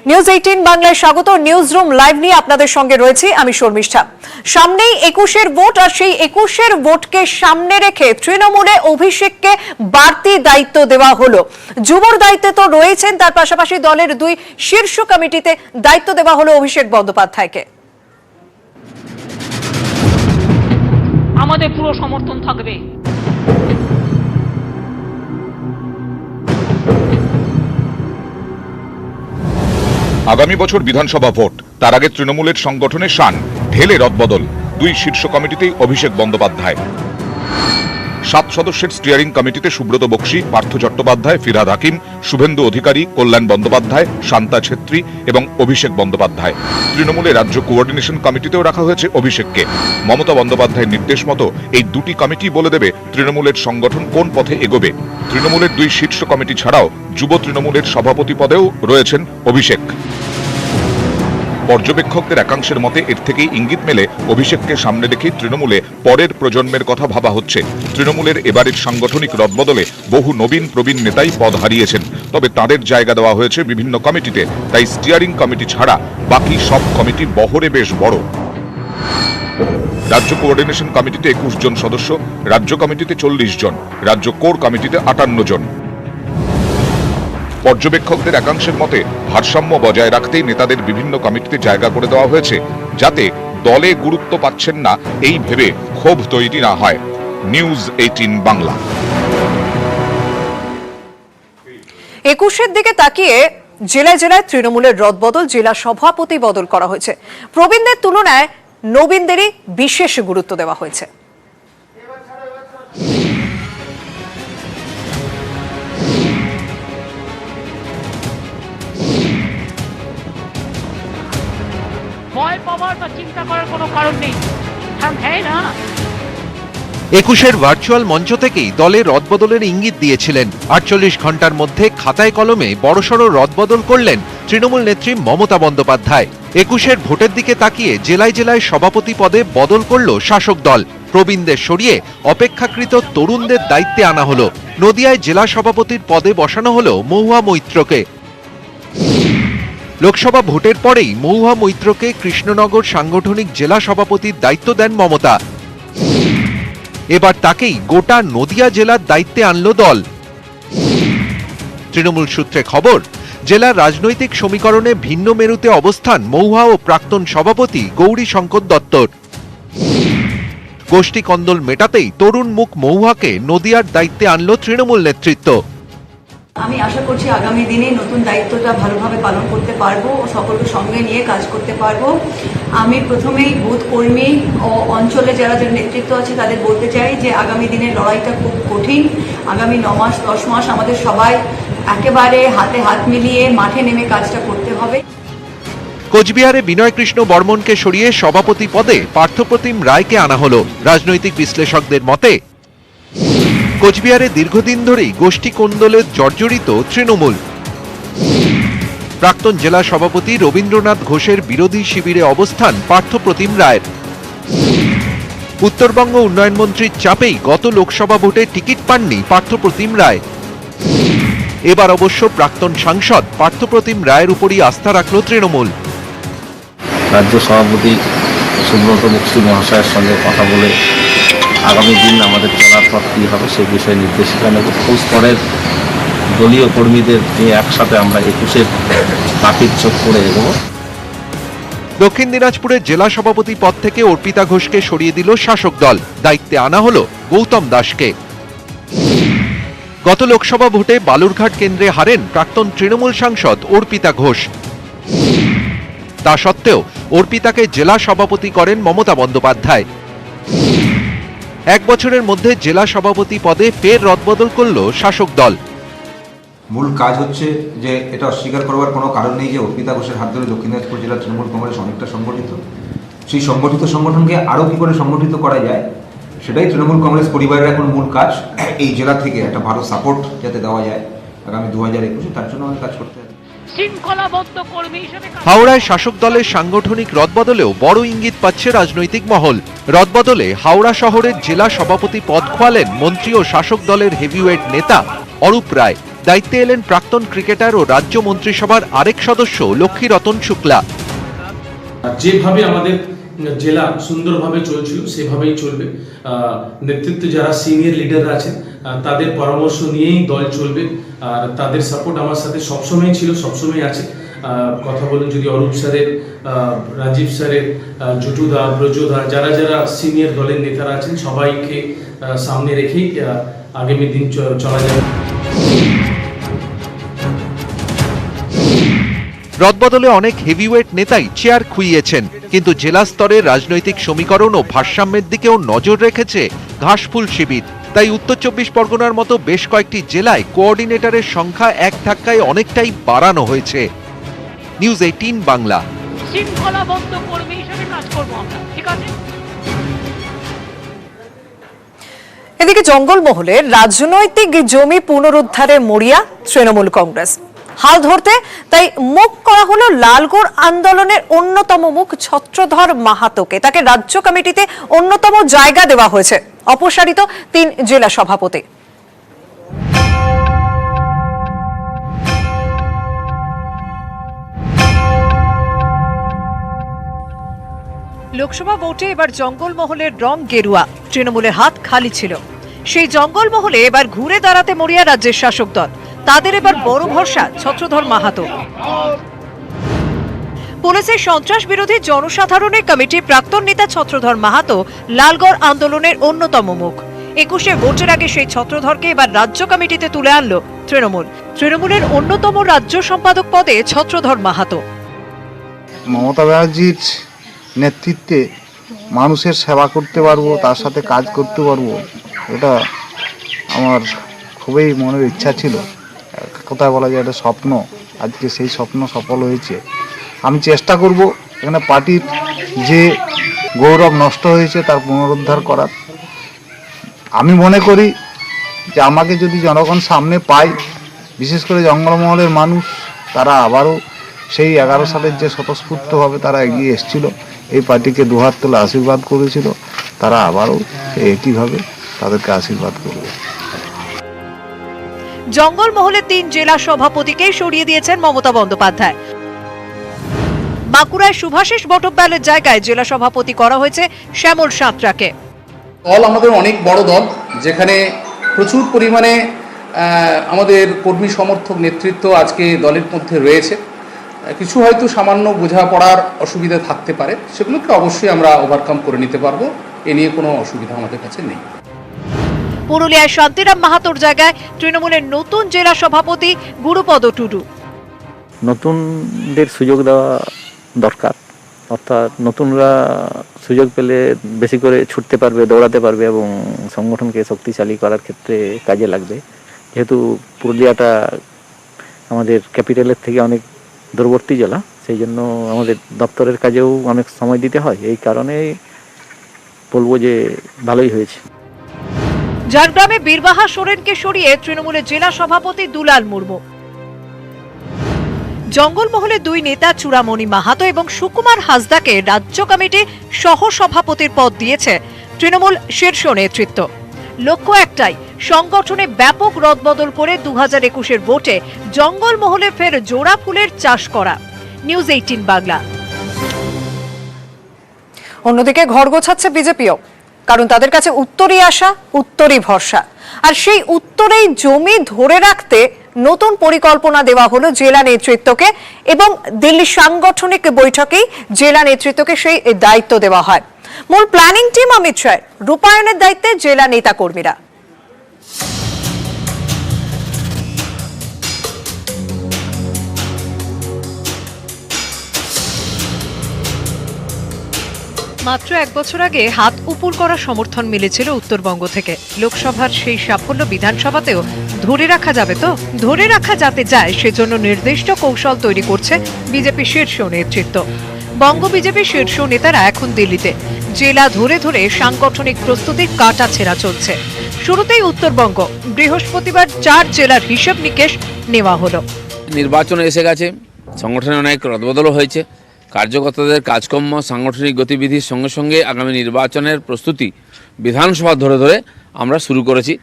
News 18 বাংলায় স্বাগত। News room live নিয়ে আপনাদের সঙ্গে রয়েছি আমি শর্মিষ্ঠা। সামনেই 21-এর ভোট, আর সেই 21-এর ভোটকে সামনে রেখে তৃণমূলে অভিষেককে বাড়তি দায়িত্ব দেওয়া হলো। যুবর দায়িত্বে তো রয়েছেন, তার পাশাপাশি দলের দুই শীর্ষ কমিটিতে দায়িত্ব দেওয়া হলো অভিষেক বন্দ্যোপাধ্যায়কে। আমাদের পুরো সমর্থন থাকবে। আগামী বছর বিধানসভা ভোট, তার আগে তৃণমূলের সংগঠনের শান ঢেলে রদবদল। দুই শীর্ষ কমিটিতেই অভিষেক বন্দ্যোপাধ্যায়। 7 সদস্যের স্টিয়ারিং কমিটিতে সুব্রত বক্সী, পার্থ চট্টোপাধ্যায়, ফিরহাদ হাকিম, শুভেন্দু অধিকারী, কল্যাণ বন্দ্যোপাধ্যায়, শান্তা ছেত্রী এবং অভিষেক বন্দ্যোপাধ্যায়। তৃণমূলের রাজ্য কোঅর্ডিনেশন কমিটিতেও রাখা হয়েছে অভিষেককে। মমতা বন্দ্যোপাধ্যায়ের নির্দেশ মতো এই দুটি কমিটি বলে দেবে তৃণমূলের সংগঠন কোন পথে এগোবে। তৃণমূলের দুই শীর্ষ কমিটি ছাড়াও যুব তৃণমূলের সভাপতি পদেও রয়েছেন অভিষেক। পর্যবেক্ষকদের একাংশের মতে এর থেকেই ইঙ্গিত মেলে অভিষেককে সামনে রেখে তৃণমূলে পরের প্রজন্মের কথা ভাবা হচ্ছে। তৃণমূলের এবারের সাংগঠনিক রদবদলে বহু নবীন প্রবীণ নেতাই পদ হারিয়েছেন, তবে তাদের জায়গা দেওয়া হয়েছে বিভিন্ন কমিটিতে। তাই স্টিয়ারিং কমিটি ছাড়া বাকি সব কমিটি বহরে বেশ বড়। রাজ্য কোঅর্ডিনেশন কমিটিতে 21 জন সদস্য, রাজ্য কমিটিতে 40 জন, রাজ্য কোর কমিটিতে 58 জন। পর্যবেক্ষকদের একাংশের মতে ভারসাম্য বজায় রাখতেই নেতাদের বিভিন্ন কমিটিতে জায়গা করে দেওয়া হয়েছে, যাতে দলে গুরুত্ব পাচ্ছেন না এই ভেবে ক্ষোভ তৈরি না হয়। নিউজ 18 বাংলা। 21-এর দিকে তাকিয়ে জেলায় জেলায় তৃণমূলের রদবদল, জেলা সভাপতি বদল করা হয়েছে। প্রবীণদের তুলনায় নবীনদেরই বিশেষ গুরুত্ব দেওয়া হয়েছে। ভয় পাওয়ার বা চিন্তা করার কোনো কারণ নেই। হ্যাঁ না, 21-এর ভার্চুয়াল মঞ্চ থেকেই দলের রদবদলের ইঙ্গিত দিয়েছিলেন। 48 ঘন্টার মধ্যে খাতায় কলমে বড়সড় রদবদল করলেন তৃণমূল নেত্রী মমতা বন্দ্যোপাধ্যায়। 21-এর ভোটের দিকে তাকিয়ে জেলায় জেলায় সভাপতি পদে বদল করল শাসক দল। প্রবীণদের সরিয়ে অপেক্ষাকৃত তরুণদের দায়িত্বে আনা হলো। নদিয়ায় জেলা সভাপতির পদে বসানো হলো মহুয়া মৈত্রকে। লোকসভা ভোটের পরেই মহুয়া মৈত্রকে কৃষ্ণনগর সাংগঠনিক জেলা সভাপতির দায়িত্ব দেন মমতা। এবার তাকেই গোটা নদিয়া জেলার দায়িত্বে আনল দল। তৃণমূল সূত্রে খবর, জেলার রাজনৈতিক সমীকরণে ভিন্ন মেরুতে অবস্থান মহুয়া ও প্রাক্তন সভাপতি গৌরী শঙ্কর দত্তর। গোষ্ঠী কন্দল মেটাতেই তরুণ মুখ মহুয়াকে নদিয়ার দায়িত্বে আনল তৃণমূল নেতৃত্ব। আমি আশা করছি আগামী দিনে নতুন দায়িত্বটা ভালোভাবে পালন করতে পারবো ও সকলকে সঙ্গে নিয়ে কাজ করতে পারবো। আমি প্রথমেই বুথ কর্মী ও অঞ্চলে যারা নেতৃত্ব আছে তাদের বলতে চাই যে আগামী দিনের লড়াইটা খুব কঠিন। আগামী 9 মাস 10 মাস আমাদের সবাই একেবারে হাতে হাত মিলিয়ে মাঠে নেমে কাজটা করতে হবে। কোচবিহারে বিনয় কৃষ্ণ বর্মনকে সরিয়ে সভাপতি পদে পার্থপ্রতিম রায়কে আনা হলো। রাজনৈতিক বিশ্লেষকদের মতে কোচবিহারে দীর্ঘদিন ধরেই গোষ্ঠী কোন্দলে জর্জরিত তৃণমূল। প্রাক্তন জেলা সভাপতি রবীন্দ্রনাথ ঘোষের বিরোধী শিবিরে অবস্থান পার্থপ্রতিম রায়ের। উত্তরবঙ্গ উন্নয়ন মন্ত্রীর চাপেই গত লোকসভা ভোটে টিকিট পাননি পার্থপ্রতিম রায়। এবার অবশ্য প্রাক্তন সাংসদ পার্থপ্রতিম রায়ের উপরই আস্থা রাখল তৃণমূল। রাজ্য সভাপতি সুব্রত বক্সী মহাশয়ের সঙ্গে কথা বলে আগামী দিন আমাদের চলার পথ কী হবে সেই বিষয়ে নির্দেশিকা নেব। ফুল স্তরের দলীয় কর্মীদের নিয়ে একসাথে আমরা 21-এর বাকির চোখ করে এগোবো। দক্ষিণ দিনাজপুরের জেলা সভাপতি পদ থেকে অর্পিতা ঘোষকে সরিয়ে দিল শাসক দল। দায়িত্বে আনা হলো গৌতম দাসকে। গত লোকসভা ভোটে বালুরঘাট কেন্দ্রে হারেন প্রাক্তন তৃণমূল সাংসদ অর্পিতা ঘোষ। তা সত্ত্বেও অর্পিতাকে জেলা সভাপতি করেন মমতা বন্দ্যোপাধ্যায়। 1 বছরের মধ্যে জেলা সভাপতি পদে ফের রদবদল করল শাসক দল। মূল কাজ হচ্ছে যে এটা অস্বীকার করবার কোনো কারণ নেই যে অর্পিতা ঘোষের হাত ধরে দক্ষিণ দিনাজপুর জেলা তৃণমূল কংগ্রেস অনেকটা সংগঠিত। সেই সংগঠিত সংগঠনকে আরও কী করে সংগঠিত করা যায় সেটাই তৃণমূল কংগ্রেস পরিবারের এখন মূল কাজ। এই জেলা থেকে একটা ভালো সাপোর্ট যাতে দেওয়া যায় আগামী 2021-এ, তার জন্য অনেক কাজ করতে হবে। শৃঙ্খলাবদ্ধ কর্মী হিসেবে হাওড়ায় শাসক দলের সাংগঠনিক রদবদলেও বড় ইঙ্গিত পাচ্ছে রাজনৈতিক মহল। রদবদলে হাওড়া শহরের জেলা সভাপতি পদ খোয়ালেন মন্ত্রী ও শাসক দলের হেভিওয়েট নেতা অরূপ রায়। দায়িত্বে এলেন প্রাক্তন ক্রিকেটার ও রাজ্য মন্ত্রিসভার আরেক সদস্য লক্ষ্মীরতন শুক্লা। যেভাবে আমাদের জেলা সুন্দরভাবে চলছিল সেভাবেই চলবে। নেতৃত্বে যারা সিনিয়র লিডাররা আছেন তাদের পরামর্শ নিয়েই দল চলবে, আর তাদের সাপোর্ট আমার সাথে সবসময় ছিল, সবসময় আছে। কথা বলুন যদি অরূপ স্যারের, রাজীব স্যারের, জুটুদা, ব্রজদা, যারা যারা সিনিয়র দলের নেতারা আছেন সবাইকে সামনে রেখেই আগামী দিন চলা যাবে। রদবদলে অনেক হেভিওয়েট নেতাই চেয়ার খুইয়েছেন, কিন্তু জেলা স্তরের রাজনৈতিক সমীকরণ ও ভারসাম্যের দিকেও নজর রেখেছে ঘাসফুল শিবির। তাই উত্তর 24 পরগনার মতো বেশ কয়েকটি জেলায় কোঅর্ডিনেটরের সংখ্যা এক ধাক্কায় অনেকটাই বাড়ানো হয়েছে। নিউজ 18 বাংলা। শৃঙ্খলাবদ্ধ কর্মী হিসেবে কাজ করবো আমরা, ঠিক আছে? এদিকে জঙ্গলমহলের রাজনৈতিক জমি পুনরুদ্ধারের মরিয়া তৃণমূল কংগ্রেস। হাল ধরতে তাই মুখ করা হলো লালগড় আন্দোলনের অন্যতম মুখ ছত্রধর মাহাতোকে। তাকে রাজ্য কমিটিতে অন্যতম জায়গা দেওয়া হয়েছে, অপসারিত 3 জেলা সভাপতি। লোকসভা ভোটে এবার জঙ্গলমহলের রং গেরুয়া, তৃণমূলের হাত খালি ছিল। সেই জঙ্গলমহলে এবার ঘুরে দাঁড়াতে মরিয়া রাজ্যের শাসক দল। তাদের এবার বড় ভরসা ছত্রধর মাহাতো। পুলিশের সন্ত্রাস বিরোধী জনসাধারণের কমিটির প্রাক্তন নেতা ছত্রধর মাহাতো লালগড় আন্দোলনের অন্যতম মুখ। 21-এ ভোটের আগে সেই ছত্রধরকে এবার রাজ্য কমিটিতে তুলে আনলো তৃণমূলের অন্যতম রাজ্য সম্পাদক পদে ছত্রধর মাহাতো। মমতা ব্যানার্জির নেতৃত্বে মানুষের সেবা করতে পারবো, তার সাথে কাজ করতে পারবো, এটা আমার খুবই মনের ইচ্ছা ছিল। কোথায় বলা যায় এটা স্বপ্ন, আজকে সেই স্বপ্ন সফল হয়েছে। আমি চেষ্টা করব এখানে পার্টির যে গৌরব নষ্ট হয়েছে তার পুনরুদ্ধার করার। আমি মনে করি যে আমাকে যদি জনগণ সামনে পায়, বিশেষ করে জঙ্গলমহলের মানুষ, তারা আবারও সেই 11 সালের যে স্বতঃস্ফূর্তভাবে তারা এগিয়ে এসেছিল, এই পার্টিকে দুহাত তুলে আশীর্বাদ করেছিল, তারা আবারও একইভাবে তাদেরকে আশীর্বাদ করবে। জঙ্গলমহলের 3 জেলা সভাপতিকে সরিয়ে দিয়েছেন মমতা বন্দ্যোপাধ্যায়। বাঁকুড়ায় শুভাশিস বটব্যালের জায়গায় জেলা সভাপতি করা হয়েছে শ্যামল সাঁতরাকে। দল আমাদের অনেক বড় দল, যেখানে প্রচুর পরিমাণে আমাদের কর্মী সমর্থক নেতৃত্ব আজকে দলের মধ্যে রয়েছে। কিছু হয়তো সামান্য বোঝাপড়ার অসুবিধা থাকতে পারে, সেগুলোকে অবশ্যই আমরা ওভারকাম করে নিতে পারবো। এ নিয়ে কোনো অসুবিধা আমাদের কাছে নেই। পুরুলিয়ায় শান্তিরাম মাহাতোর জায়গায় তৃণমূলের নতুন জেলা সভাপতি গুরুপদ টুডু। নতুনদের সুযোগ দেওয়া দরকার, অর্থাৎ নতুনরা সুযোগ পেলে বেশি করে ছুটতে পারবে, দৌড়াতে পারবে এবং সংগঠনকে শক্তিশালী করার ক্ষেত্রে কাজে লাগবে। যেহেতু পুরুলিয়াটা আমাদের ক্যাপিটালের থেকে অনেক দূরবর্তী জেলা, সেই জন্য আমাদের দপ্তরের কাজেও অনেক সময় দিতে হয়। এই কারণে বলবো যে ভালোই হয়েছে। ঝাড়গ্রামে বীরবাহা সোরেনকে সরিয়ে তৃণমূলের জেলা সভাপতি দুলাল মুর্মু। জঙ্গলমহলের 2 নেতা চূড়ামণি মাহাতো এবং সুকুমার হাসদাকে রাজ্য কমিটি সহ সভাপতির পদ দিয়েছে তৃণমূল শীর্ষ নেতৃত্ব। লক্ষ্য একটাই, সংগঠনে ব্যাপক রদবদল করে 2021-এর ভোটে জঙ্গলমহলে ফের জোড়া ফুলের চাষ করা। নিউজ 18 বাংলা। অন্যদিকে ঘর গোছাচ্ছে বিজেপিও, কারণ তাদের কাছে উত্তরই আশা, উত্তরই ভরসা। আর সেই উত্তরেই জমি ধরে রাখতে নতুন পরিকল্পনা দেওয়া হলো জেলা নেতৃত্বকে, এবং দিল্লি সাংগঠনিক বৈঠকেই জেলা নেতৃত্বকে সেই দায়িত্ব দেওয়া হয়। মূল প্ল্যানিং টিম অমিত শাহের, রূপায়ণের দায়িত্বে জেলা নেতা কর্মীরা। মাত্র 1 বছর আগে হাত উপুর করা সমর্থন মিলেছিল উত্তরবঙ্গ থেকে। লোকসভার সেই সাফল্য বিধানসভাতেও ধরে রাখা যাবে তো? ধরে রাখা যাতে যায় সেজন্য নির্দিষ্ট কৌশল তৈরি করছে বিজেপি শীর্ষ নেতৃত্ব। বঙ্গ বিজেপি শীর্ষ নেতারা এখন দিল্লিতে। জেলা ধরে ধরে সাংগঠনিক প্রস্তুতির কাটাছেঁড়া চলছে। শুরুতেই উত্তরবঙ্গ, বৃহস্পতিবার 4 জেলার হিসেব নিকেশ নেওয়া হলো। নির্বাচন এসে গেছে, সংগঠনে অনেক রদবদল হয়েছে। কার্যকর্তাদের কাজকর্ম, সাংগঠনিক গতিবিধির সঙ্গে সঙ্গে আগামী নির্বাচনের প্রস্তুতি বিধানসভা ধরে ধরে আমরা শুরু করেছি।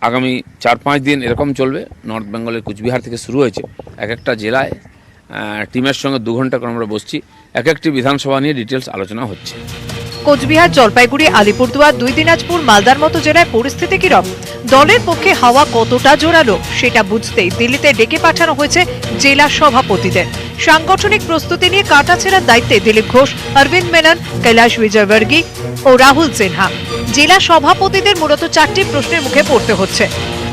আগামী 4-5 দিন এরকম চলবে। নর্থ বেঙ্গলের কুচবিহার থেকে শুরু হয়েছে, এক একটা জেলায় টিমের সঙ্গে 2 ঘন্টা করে আমরা বসছি, এক একটি বিধানসভা নিয়ে ডিটেলস আলোচনা হচ্ছে। কোচবিহার, জলপাইগুড়ি, আলিপুরদুয়ার, 2 দিনাজপুর, মালদার মতো জেলায় পরিস্থিতি কিরকম? দলের পক্ষে হাওয়া কতটা জোরালো সেটা বুঝতেই দিল্লিতে ডেকে পাঠানো হয়েছে জেলা সভাপতিদের। সাংগঠনিক প্রস্তুতি নিয়ে কাটাছেড়ার দায়িত্বে দিলীপ ঘোষ, অরবিন্দ মেনন, কৈলাশ বিজয়বর্গী ও রাহুল সিনহা। জেলা সভাপতিদের মূলত 4টি প্রশ্নের মুখে পড়তে হচ্ছে।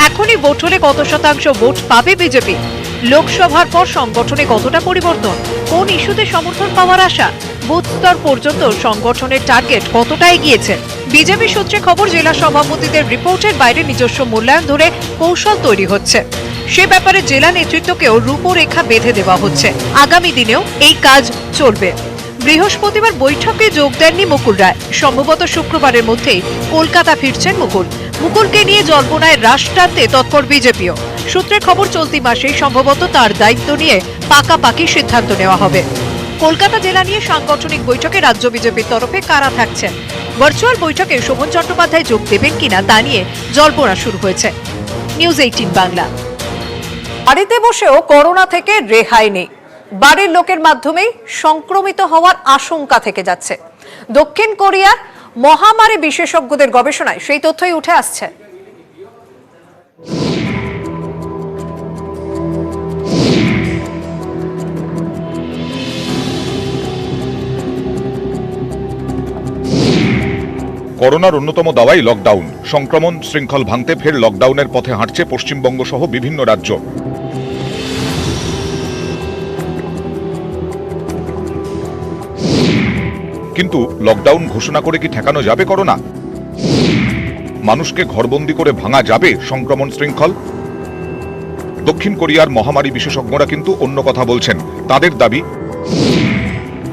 এখনই ভোট হলে কত শতাংশ ভোট পাবে বিজেপি? লোকসভার পর সংগঠনে কতটা পরিবর্তন? কোন ইস্যুতে সমর্থন পাওয়ার আশা? বুথ স্তর পর্যন্ত সংগঠনের টার্গেট কতটা এগিয়েছে? বিজেপি সূত্রে খবর, জেলা সভাপতিদের রিপোর্টের বাইরে নিজস্ব মূল্যায়ন ধরে কৌশল তৈরি হচ্ছে। সে ব্যাপারে জেলা নেতৃত্বকেও রূপরেখা বেঁধে দেওয়া হচ্ছে। আগামী দিনেও এই কাজ চলবে। বৃহস্পতিবার বৈঠকে যোগ দেননি মুকুল রায়। সম্ভবত শুক্রবারের মধ্যেই কলকাতা ফিরছেন মুকুল। মুকুলকে নিয়ে জল্পনায় রাশ টানতে তৎপর বিজেপিও। সূত্রের খবর, চলতি মাসেই সম্ভবত তার দায়িত্ব নিয়ে পাকাপাকি সিদ্ধান্ত নেওয়া হবে। কলকাতা জেলা নিয়ে সাংগঠনিক বৈঠকে রাজ্য বিজেপির তরফে কারা থাকছেন? ভার্চুয়াল বৈঠকে শোভন চট্টোপাধ্যায় যোগ দেবেন কিনা তা নিয়ে জল্পনা শুরু হয়েছে। নিউজ 18 বাংলা। বাড়িতে বসেও করোনা থেকে রেহাই নেই। বাড়ির লোকের মাধ্যমেই সংক্রমিত হওয়ার আশঙ্কা থেকে যাচ্ছে। দক্ষিণ কোরিয়ার মহামারী বিশেষজ্ঞদের গবেষণায় সেই তথ্যই উঠে আসছে। করোনার অন্যতম দাওয়াই লকডাউন। সংক্রমণ শৃঙ্খল ভাঙতে ফের লকডাউনের পথে হাঁটছে পশ্চিমবঙ্গ সহ বিভিন্ন রাজ্য। কিন্তু লকডাউন ঘোষণা করে কি ঠেকানো যাবে করোনা? মানুষকে ঘরবন্দি করে ভাঙা যাবে সংক্রমণ শৃঙ্খল? দক্ষিণ কোরিয়ার মহামারী বিশেষজ্ঞরা কিন্তু অন্য কথা বলছেন। তাদের দাবি,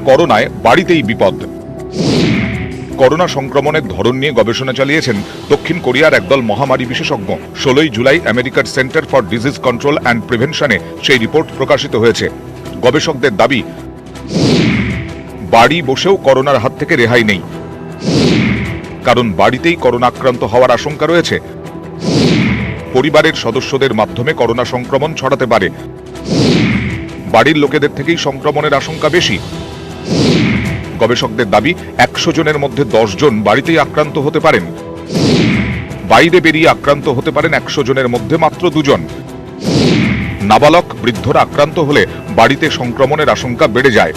করোনায় বাড়িতেই বিপদ। করোনা সংক্রমণের ধরন নিয়ে গবেষণা চালিয়েছেন দক্ষিণ কোরিয়ার একদল মহামারী বিশেষজ্ঞ। 16 জুলাই আমেরিকার center for disease control and প্রিভেনশনে সেই রিপোর্ট প্রকাশিত হয়েছে। গবেষকদের দাবি, বাড়ি বসেও করোনার হাত থেকে রেহাই নেই, কারণ বাড়িতেই করোনা আক্রান্ত হওয়ার আশঙ্কা রয়েছে। পরিবারের সদস্যদের মাধ্যমে করোনা সংক্রমণ ছড়াতে পারে। বাড়ির লোকেদের থেকেই সংক্রমণের আশঙ্কা বেশি। গবেষকদের দাবি, 100 জনের মধ্যে 10 জন বাড়িতেই আক্রান্ত হতে পারেন। বাইরে বেরিয়ে আক্রান্ত হতে পারেন 100 জনের মধ্যে মাত্র 2 জন। নাবালক বৃদ্ধরা আক্রান্ত হলে বাড়িতে সংক্রমণের আশঙ্কা বেড়ে যায়।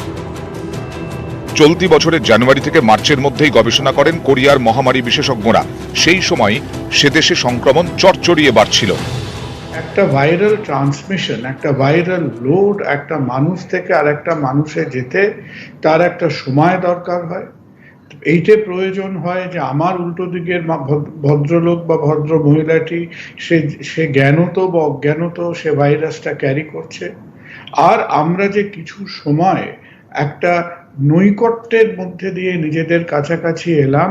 চলতি বছরের জানুয়ারি থেকে মার্চের মধ্যেই গবেষণা করেন কোরিয়ার মহামারী বিশেষজ্ঞরা। সেই সময় সে দেশে সংক্রমণ চড়চড়িয়ে বাড়ছিল। একটা ভাইরাল ট্রান্সমিশন, একটা ভাইরাল লোড একটা মানুষ থেকে আর একটা মানুষে যেতে তার একটা সময় দরকার হয়। এইটা প্রয়োজন হয় যে আমার উল্টো দিকের ভদ্রলোক বা ভদ্র মহিলাটি সে জ্ঞানত বা অজ্ঞানত সে ভাইরাসটা ক্যারি করছে। আর আমরা যে কিছু সময় একটা নৈকট্যের মধ্যে দিয়ে নিজেদের কাছাকাছি এলাম,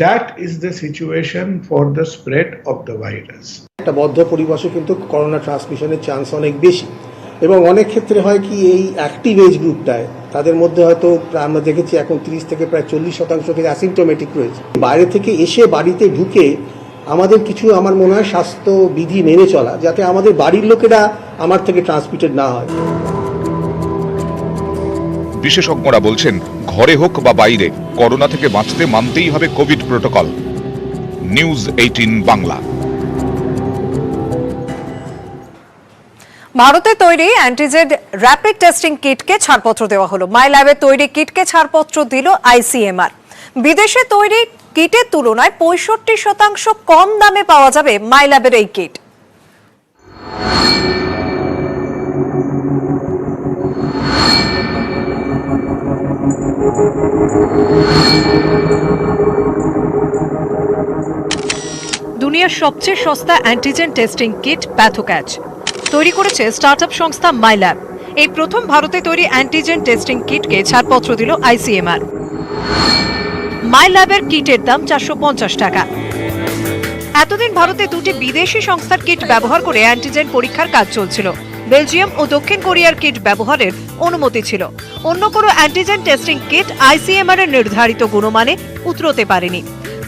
that is the situation for the spread of the virus. একটা বদ্ধ পরিবেশে কিন্তু করোনা ট্রান্সমিশনের চান্স অনেক বেশি, এবং অনেক ক্ষেত্রে হয় কি এই অ্যাক্টিভ এজ গ্রুপটায় তাদের মধ্যে হয়তো আমরা দেখেছি এখন 30 থেকে প্রায় 40% থেকে অ্যাসিম্পটোমেটিক রয়েছে। বাইরে থেকে এসে বাড়িতে ঢুকে আমাদের কিছু, আমার মনে হয়, স্বাস্থ্যবিধি মেনে চলা, যাতে আমাদের বাড়ির লোকেরা আমার থেকে ট্রান্সমিটেড না হয়। বিশেষজ্ঞরা বলছেন, ঘরে হোক বা বাইরে করোনা থেকে বাঁচতে মানতেই হবে কোভিড প্রোটোকল। নিউজ 18 বাংলা। ভারতে তৈরি অ্যান্টিজেন র্যাপিড টেস্টিং কিটকে ছাড়পত্র দেওয়া হলো। মাই ল্যাবে তৈরি কিটকে ছাড়পত্র দিল আইসিএমআর। বিদেশে তৈরি কিটের তুলনায় 65% কম দামে পাওয়া যাবে মাই ল্যাবের এই কিট। দুনিয়ার সবচেয়ে সস্তা অ্যান্টিজেন টেস্টিং কিট প্যাথোক্যাচ তৈরি করেছে স্টার্টআপ সংস্থা মাই ল্যাব। এই প্রথম ভারতে তৈরি অ্যান্টিজেন টেস্টিং কিটকে ছাড়পত্র দিল আইসিএমআর। মাই ল্যাবের কিটের দাম 450 টাকা। এতদিন ভারতে দুটি বিদেশি সংস্থার কিট ব্যবহার করে অ্যান্টিজেন পরীক্ষার কাজ চলছিল। বেলজিয়াম ও দক্ষিণ কোরিয়ার কিট ব্যবহারের অনুমতি ছিল। অন্য কোনো অ্যান্টিজেন টেস্টিং কিট আইসিএমআর এর নির্ধারিত গুণমানে উতরতে পারেনি।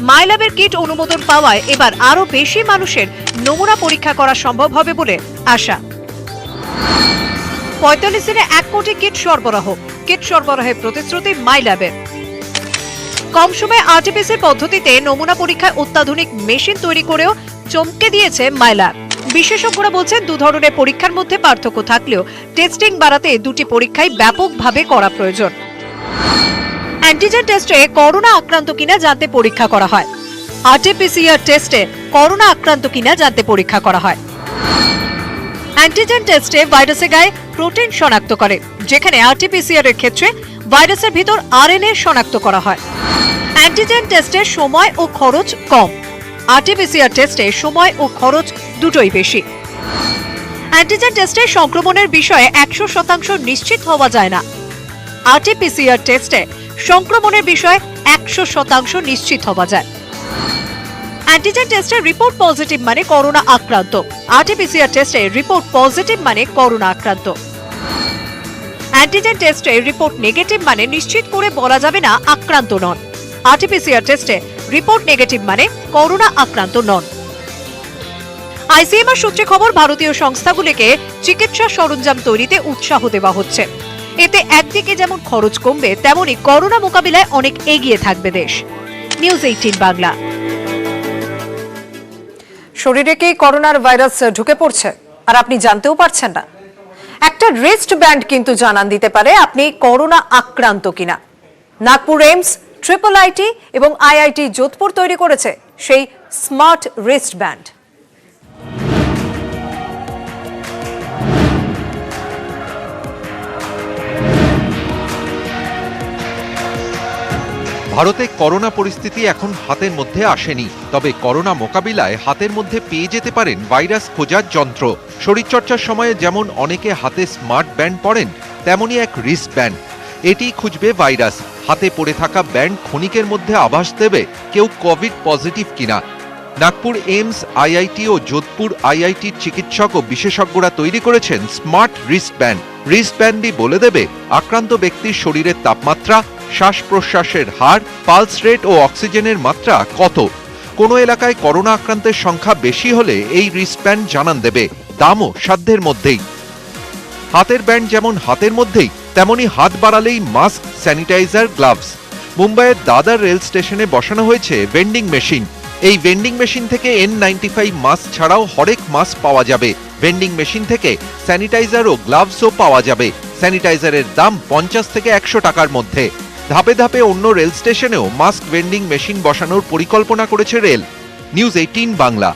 মাইল্যাবের কিট অনুমোদন পাওয়ায় এবার আরো বেশি মানুষের নমুনা পরীক্ষা করা সম্ভব হবে বলে আশা। ৪৫ দিনে ১ কোটি কিট সরবরাহের প্রতিশ্রুতি মাইল্যাবের। কম সময়ে আরটিপিসির পদ্ধতিতে নমুনা পরীক্ষায় অত্যাধুনিক মেশিন তৈরি করেও চমকে দিয়েছে মাইল্যাব। বিশেষজ্ঞরা বলছেন দু ধরনের পরীক্ষার মধ্যে পার্থক্য থাকলেও টেস্টিং বাড়াতে দুটি পরীক্ষাই ব্যাপকভাবে করা প্রয়োজন। অ্যান্টিজেন টেস্টে করোনা আক্রান্ত কিনা জানতে পরীক্ষা করা হয়, আরটিপিসিআর টেস্টে করোনা আক্রান্ত কিনা জানতে পরীক্ষা করা হয়। অ্যান্টিজেন টেস্টে ভাইরাসের গায়ে প্রোটিন শনাক্ত করে, যেখানে আরটিপিসিআর এর ক্ষেত্রে ভাইরাসের ভিতর আরএনএ শনাক্ত করা হয়। অ্যান্টিজেন টেস্টের সময় ও খরচ কম, আরটিপিসিআর টেস্টে সময় ও খরচ দুটোই বেশি। অ্যান্টিজেন টেস্টে সংক্রমণের বিষয়ে ১০০% নিশ্চিত হওয়া যায় না, আরটিপিসিআর টেস্টে সংক্রমণের বিষয়ে ১০০% নিশ্চিত হওয়া যায়। অ্যান্টিজেন টেস্টে রিপোর্ট পজিটিভ মানে করোনা আক্রান্ত, আরটিপিসিআর টেস্টে রিপোর্ট পজিটিভ মানে করোনা আক্রান্ত। অ্যান্টিজেন টেস্টে রিপোর্ট নেগেটিভ মানে নিশ্চিত করে বলা যাবে না আক্রান্ত নন, আরটিপিসিআর টেস্টে রিপোর্ট নেগেটিভ মানে করোনা আক্রান্ত নন। আইসিএমআর সূত্রে খবর, ভারতীয় সংস্থাগুলিকে চিকিৎসা সরঞ্জাম তৈরিতে উৎসাহ দেওয়া হচ্ছে। এতে একদিকে যেমন খরচ কমবে, তেমনি করোনা মোকাবিলায় অনেক এগিয়ে থাকবে দেশ। নিউজ 18 বাংলা। শরীরে কি করোনার ভাইরাস ঢুকে পড়ছে আর আপনি জানতেও পারছেন না? একটা রিস্ট ব্যান্ড কিন্তু জানান দিতে পারে আপনি করোনা আক্রান্ত কিনা। নাগপুর এইমস, IIIT এবং IIT যোধপুর তৈরি করেছে সেই স্মার্ট রিস্ট ব্যান্ড। ভারতে করোনা পরিস্থিতি এখন হাতের মধ্যে আসেনি, তবে করোনা মোকাবিলায় হাতের মধ্যে পেয়ে যেতে পারেন ভাইরাস খোঁজার যন্ত্র। শরীরচর্চার সময়ে যেমন অনেকে হাতে স্মার্ট ব্যান্ড পরেন, তেমনি এক রিস্ট ব্যান্ড। এটি খুঁজবে ভাইরাস। হাতে পড়ে থাকা ব্যান্ড ক্ষণিকের মধ্যে আভাস দেবে কেউ কোভিড পজিটিভ কিনা। নাগপুর এইমস, IIT ও যোধপুর IITর চিকিৎসক ও বিশেষজ্ঞরা তৈরি করেছেন স্মার্ট রিস্ট ব্যান্ড। রিস্ট ব্যান্ডই বলে দেবে আক্রান্ত ব্যক্তির শরীরের তাপমাত্রা, শ্বাস প্রশ্বাসের হার, পালস রেট ও অক্সিজেনের মাত্রা কত। কোনো এলাকায় করোনা আক্রান্তের সংখ্যা বেশি হলে এই রিস্ট ব্যান্ড জানান দেবে। দামও সাধ্যের মধ্যেই। হাতের ব্যান্ড যেমন হাতের মধ্যেই, তেমনি হাত বাড়ালেই মাস্ক, স্যানিটাইজার, গ্লাভস। মুম্বাইয়ের দাদার রেল স্টেশনে বসানো হয়েছে ভেন্ডিং মেশিন। এই ভেন্ডিং মেশিন থেকে N95 মাস্ক ছাড়াও হরেক মাস্ক পাওয়া যাবে। ভেন্ডিং মেশিন থেকে স্যানিটাইজার ও গ্লাভসও পাওয়া যাবে। স্যানিটাইজারের দাম 50 থেকে 100 টাকার মধ্যে। ধাপে ধাপে অন্য রেল স্টেশনেও মাস্ক ভেন্ডিং মেশিন বসানোর পরিকল্পনা করেছে রেল। নিউজ 18 বাংলা।